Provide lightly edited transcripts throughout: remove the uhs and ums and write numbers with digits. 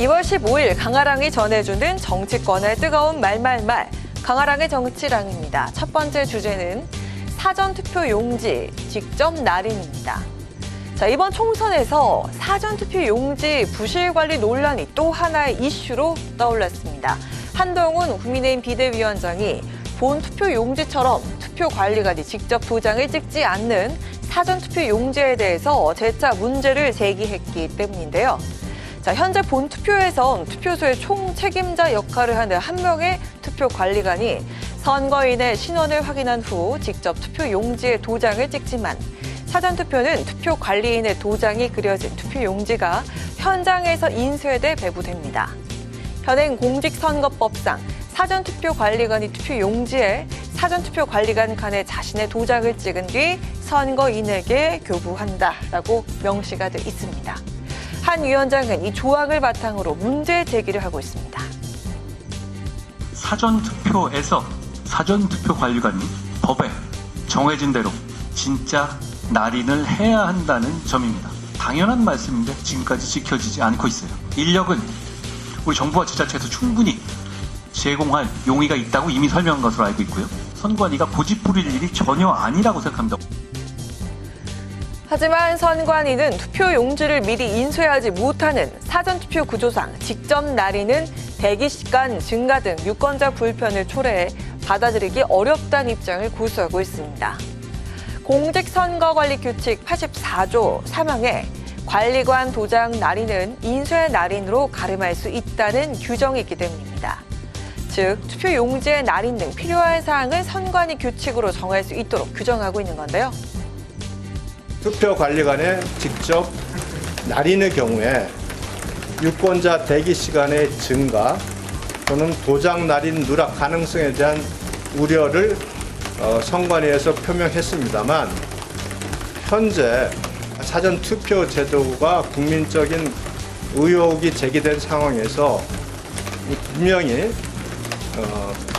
2월 15일 강아랑이 전해주는 정치권의 뜨거운 말말말, 강아랑의 정치랑입니다. 첫 번째 주제는 사전투표 용지 직접 날인입니다. 자, 이번 총선에서 사전투표 용지 부실관리 논란이 또 하나의 이슈로 떠올랐습니다. 한동훈 국민의힘 비대위원장이 본투표 용지처럼 투표관리관이 직접 도장을 찍지 않는 사전투표 용지에 대해서 재차 문제를 제기했기 때문인데요. 자, 현재 본투표에선 투표소의 총책임자 역할을 하는 한 명의 투표관리관이 선거인의 신원을 확인한 후 직접 투표 용지에 도장을 찍지만 사전투표는 투표관리인의 도장이 그려진 투표용지가 현장에서 인쇄돼 배부됩니다. 현행 공직선거법상 사전투표관리관이 투표용지에 사전투표관리관 칸에 자신의 도장을 찍은 뒤 선거인에게 교부한다라고 명시가 돼 있습니다. 한 위원장은 이 조항을 바탕으로 문제 제기를 하고 있습니다. 사전투표에서 사전투표관리관이 법에 정해진 대로 진짜 날인을 해야 한다는 점입니다. 당연한 말씀인데 지금까지 지켜지지 않고 있어요. 인력은 우리 정부와 지자체에서 충분히 제공할 용의가 있다고 이미 설명한 것으로 알고 있고요. 선관위가 고집 부릴 일이 전혀 아니라고 생각합니다. 하지만 선관위는 투표 용지를 미리 인쇄하지 못하는 사전투표 구조상 직접 날인은 대기 시간 증가 등 유권자 불편을 초래해 받아들이기 어렵다는 입장을 고수하고 있습니다. 공직선거관리규칙 84조 3항에 관리관 도장 날인은 인쇄 날인으로 가름할 수 있다는 규정이 있기 때문입니다. 즉, 투표 용지의 날인 등 필요한 사항을 선관위 규칙으로 정할 수 있도록 규정하고 있는 건데요. 투표관리관에 직접 날인의 경우에 유권자 대기 시간의 증가 또는 도장 날인 누락 가능성에 대한 우려를 선관위에서 표명했습니다만 현재 사전투표 제도가 국민적인 의혹이 제기된 상황에서 분명히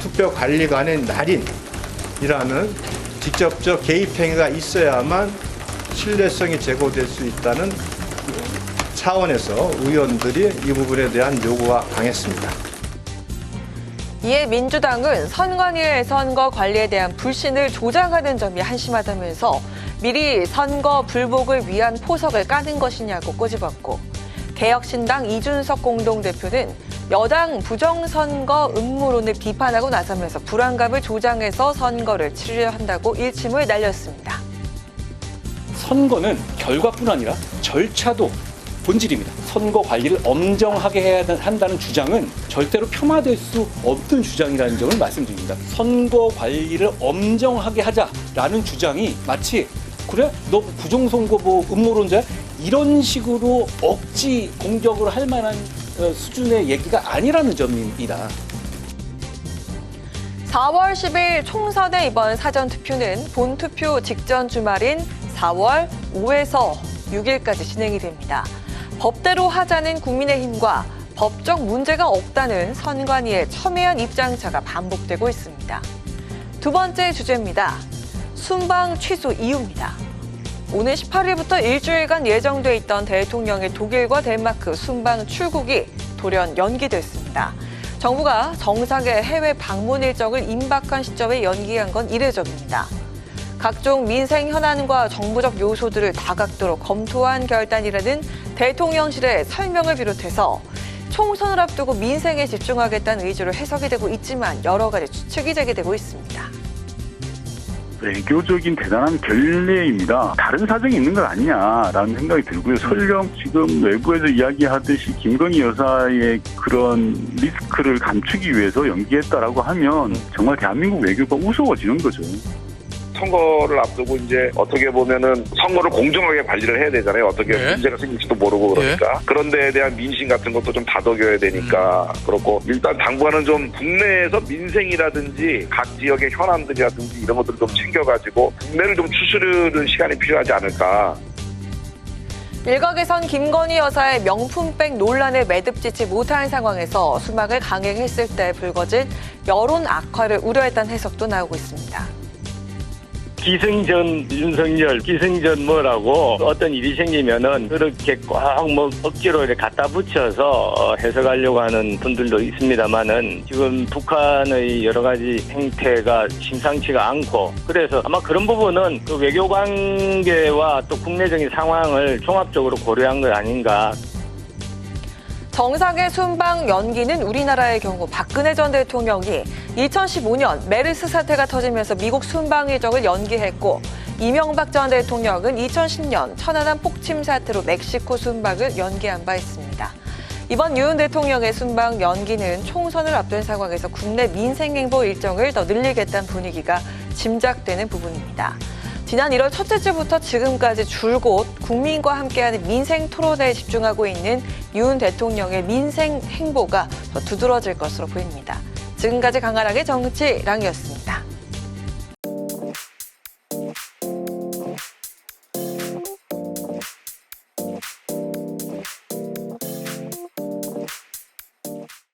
투표관리관의 날인이라는 직접적 개입 행위가 있어야만 신뢰성이 제고될 수 있다는 차원에서 의원들이 이 부분에 대한 요구가 강했습니다. 이에 민주당은 선관위의 선거 관리에 대한 불신을 조장하는 점이 한심하다면서 미리 선거 불복을 위한 포석을 까는 것이냐고 꼬집었고, 개혁신당 이준석 공동대표는 여당 부정선거 음모론을 비판하고 나서면서 불안감을 조장해서 선거를 치르려 한다고 일침을 날렸습니다. 선거는 결과뿐 아니라 절차도 본질입니다. 선거 관리를 엄정하게 해야 한다는 주장은 절대로 폄하될 수 없는 주장이라는 점을 말씀드립니다. 선거 관리를 엄정하게 하자라는 주장이 마치 그래? 너 부정선거 뭐 음모론자야? 이런 식으로 억지 공격을 할 만한 수준의 얘기가 아니라는 점입니다. 4월 10일 총선의 이번 사전투표는 본투표 직전 주말인 4월 5에서 6일까지 진행이 됩니다. 법대로 하자는 국민의힘과 법적 문제가 없다는 선관위의 첨예한 입장차가 반복되고 있습니다. 두 번째 주제입니다. 순방 취소 이유입니다. 오늘 18일부터 일주일간 예정돼 있던 대통령의 독일과 덴마크 순방 출국이 돌연 연기됐습니다. 정부가 정상의 해외 방문 일정을 임박한 시점에 연기한 건 이례적입니다. 각종 민생 현안과 정부적 요소들을 다각도로 검토한 결단이라는 대통령실의 설명을 비롯해서 총선을 앞두고 민생에 집중하겠다는 의지로 해석이 되고 있지만 여러 가지 추측이 제기되고 있습니다. 외교적인 대단한 결례입니다. 다른 사정이 있는 것 아니냐라는 생각이 들고요. 설령 지금 외부에서 이야기하듯이 김건희 여사의 그런 리스크를 감추기 위해서 연기했다라고 하면 정말 대한민국 외교가 우스워지는 거죠. 선거를 앞두고 이제 어떻게 보면은 선거를 공정하게 관리를 해야 되잖아요. 어떻게 문제가 생길지도 모르고 그러니까. 그런 데에 대한 민심 같은 것도 좀 다독여야 되니까 그렇고 일단 당분간은 좀 국내에서 민생이라든지 각 지역의 현안들이라든지 이런 것들을 좀 챙겨가지고 국내를 좀 추스르는 시간이 필요하지 않을까. 일각에선 김건희 여사의 명품백 논란에 매듭짓지 못한 상황에서 수막을 강행했을 때 불거진 여론 악화를 우려했다는 해석도 나오고 있습니다. 기승전 윤석열, 기승전 뭐라고 어떤 일이 생기면은 그렇게 꽉 뭐 억지로 이렇게 갖다 붙여서 해석하려고 하는 분들도 있습니다만은 지금 북한의 여러 가지 행태가 심상치가 않고 그래서 아마 그런 부분은 그 외교 관계와 또 국내적인 상황을 종합적으로 고려한 것 아닌가. 정상의 순방 연기는 우리나라의 경우 박근혜 전 대통령이 2015년 메르스 사태가 터지면서 미국 순방 일정을 연기했고 이명박 전 대통령은 2010년 천안함 폭침 사태로 멕시코 순방을 연기한 바 있습니다. 이번 윤 대통령의 순방 연기는 총선을 앞둔 상황에서 국내 민생행보 일정을 더 늘리겠다는 분위기가 짐작되는 부분입니다. 지난 1월 첫째 주부터 지금까지 줄곧 국민과 함께하는 민생 토론에 집중하고 있는 윤 대통령의 민생 행보가 더 두드러질 것으로 보입니다. 지금까지 강아랑의 정치랑이었습니다.